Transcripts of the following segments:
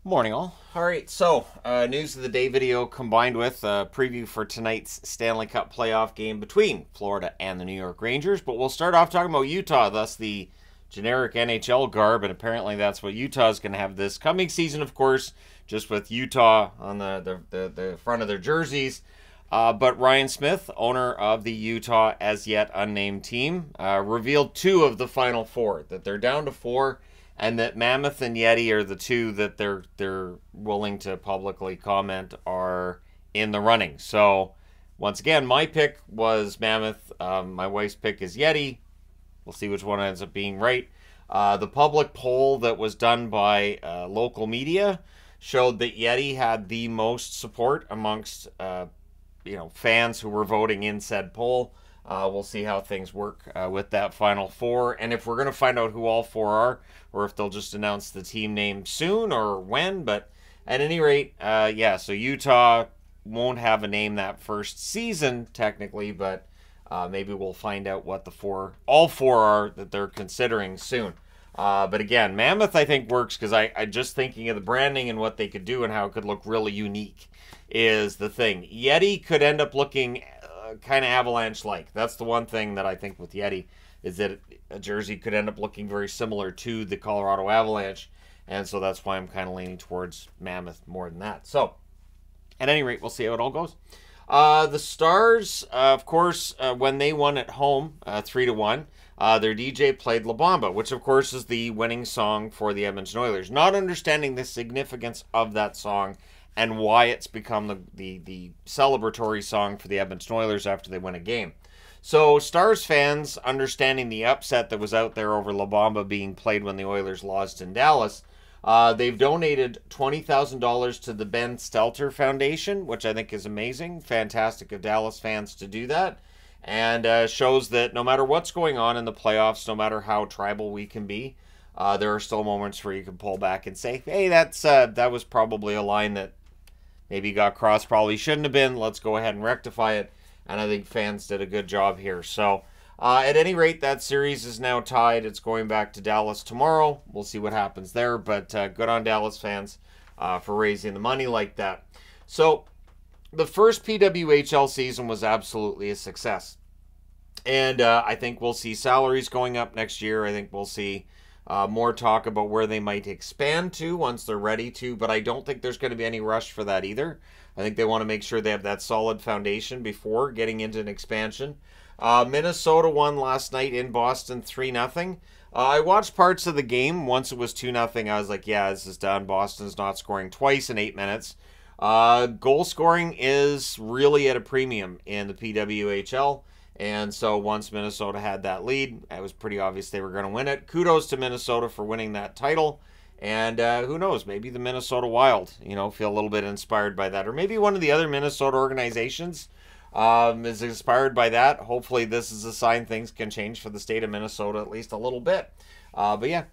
Morning, all. All right, so news of the day video combined with a preview for tonight's Stanley Cup playoff game between Florida and the New York Rangers. But we'll start off talking about Utah, thus the generic NHL garb, and apparently that's what Utah is going to have this coming season, of course, just with Utah on the front of their jerseys. But Ryan Smith, owner of the Utah as yet unnamed team, revealed two of the final four, that they're down to four, and that Mammoth and Yeti are the two that they're willing to publicly comment are in the running. So once again, my pick was Mammoth. My wife's pick is Yeti. We'll see which one ends up being right. The public poll that was done by local media showed that Yeti had the most support amongst fans who were voting in said poll. We'll see how things work with that final four, and if we're going to find out who all four are, or if they'll just announce the team name soon or when. But at any rate, so Utah won't have a name that first season technically, but maybe we'll find out what all four are that they're considering soon. But again, Mammoth I think works because I just thinking of the branding and what they could do and how it could look really unique is the thing. Yeti could end up looking kind of Avalanche-like. That's the one thing that I think with Yeti is that a jersey could end up looking very similar to the Colorado Avalanche, and so that's why I'm kind of leaning towards Mammoth more than that. So, at any rate, we'll see how it all goes. The Stars, of course, when they won at home, 3-1, their DJ played La Bamba, which of course is the winning song for the Edmonton Oilers. Not understanding the significance of that song and why it's become the celebratory song for the Edmonton Oilers after they win a game. So Stars fans, understanding the upset that was out there over La Bamba being played when the Oilers lost in Dallas, they've donated $20,000 to the Ben Stelter Foundation, which I think is amazing. Fantastic of Dallas fans to do that. And shows that no matter what's going on in the playoffs, no matter how tribal we can be, there are still moments where you can pull back and say, hey, that was probably a line that maybe got crossed, probably shouldn't have been. Let's go ahead and rectify it. And I think fans did a good job here. So at any rate, that series is now tied. It's going back to Dallas tomorrow. We'll see what happens there. But good on Dallas fans for raising the money like that. So the first PWHL season was absolutely a success. And I think we'll see salaries going up next year. I think we'll see more talk about where they might expand to once they're ready to, but I don't think there's going to be any rush for that either. I think they want to make sure they have that solid foundation before getting into an expansion. Minnesota won last night in Boston 3-0. I watched parts of the game. Once it was 2-0, I was like, yeah, this is done. Boston's not scoring twice in 8 minutes. Goal scoring is really at a premium in the PWHL. And so once Minnesota had that lead, it was pretty obvious they were going to win it. Kudos to Minnesota for winning that title. And who knows, maybe the Minnesota Wild, feel a little bit inspired by that. Or maybe one of the other Minnesota organizations is inspired by that. Hopefully this is a sign things can change for the state of Minnesota at least a little bit. But yeah,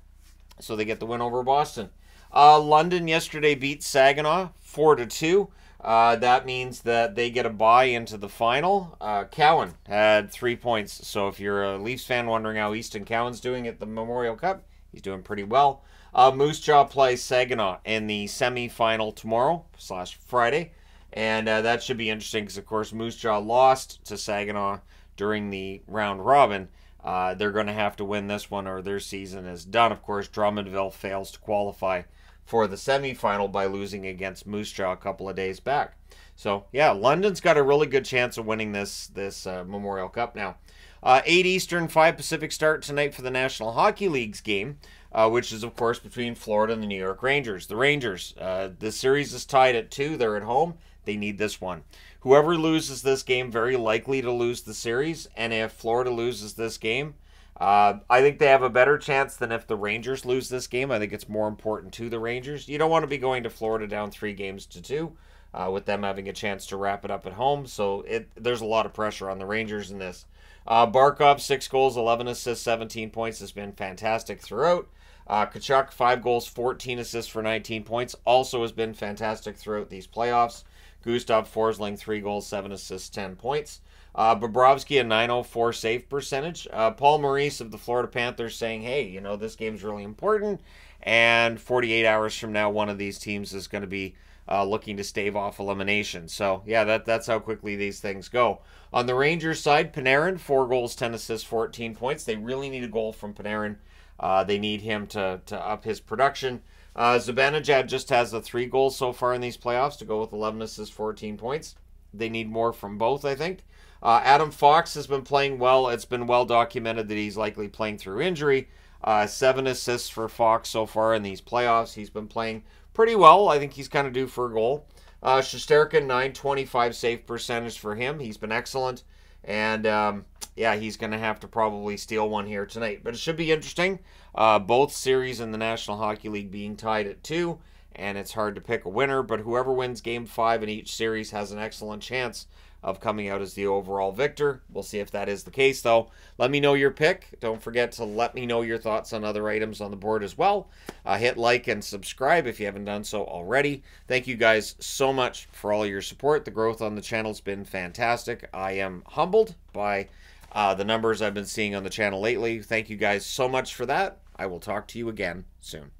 so they get the win over Boston. London yesterday beat Saginaw 4-2. That means that they get a bye into the final. Cowan had 3 points. So if you're a Leafs fan wondering how Easton Cowan's doing at the Memorial Cup, he's doing pretty well. Moose Jaw plays Saginaw in the semi-final tomorrow/Friday. And that should be interesting because, of course, Moose Jaw lost to Saginaw during the round robin. They're going to have to win this one or their season is done. Of course, Drummondville fails to qualify for the semifinal by losing against Moose Jaw a couple of days back. So, yeah, London's got a really good chance of winning this Memorial Cup now. 8 Eastern, 5 Pacific start tonight for the National Hockey League's game, which is, of course, between Florida and the New York Rangers. The Rangers, the series is tied at 2. They're at home. They need this one. Whoever loses this game, very likely to lose the series. And if Florida loses this game, I think they have a better chance than if the Rangers lose this game. I think it's more important to the Rangers. You don't want to be going to Florida down 3-2 with them having a chance to wrap it up at home. So there's a lot of pressure on the Rangers in this. Barkov, 6 goals, 11 assists, 17 points, has been fantastic throughout. Tkachuk, 5 goals, 14 assists for 19 points, also has been fantastic throughout these playoffs. Gustav Forsling, 3 goals, 7 assists, 10 points. Bobrovsky, a .904 save percentage. Paul Maurice of the Florida Panthers saying, hey, this game's really important, And 48 hours from now, one of these teams is going to be looking to stave off elimination. So, yeah, that's how quickly these things go. On the Rangers side, Panarin, 4 goals, 10 assists, 14 points. They really need a goal from Panarin. They need him to up his production. Zibanejad just has 3 goals so far in these playoffs to go with 11 assists, 14 points. They need more from both, I think. Adam Fox has been playing well. It's been well documented that he's likely playing through injury. 7 assists for Fox so far in these playoffs. He's been playing pretty well. I think he's kind of due for a goal. Shesterkin, .925 save percentage for him. He's been excellent. And, yeah, he's going to have to probably steal one here tonight. But it should be interesting. Both series in the National Hockey League being tied at 2. And it's hard to pick a winner. But whoever wins Game 5 in each series has an excellent chance of coming out as the overall victor. We'll see if that is the case, though. Let me know your pick. Don't forget to let me know your thoughts on other items on the board as well. Hit like and subscribe if you haven't done so already. Thank you guys so much for all your support. The growth on the channel's been fantastic. I am humbled by the numbers I've been seeing on the channel lately. Thank you guys so much for that. I will talk to you again soon.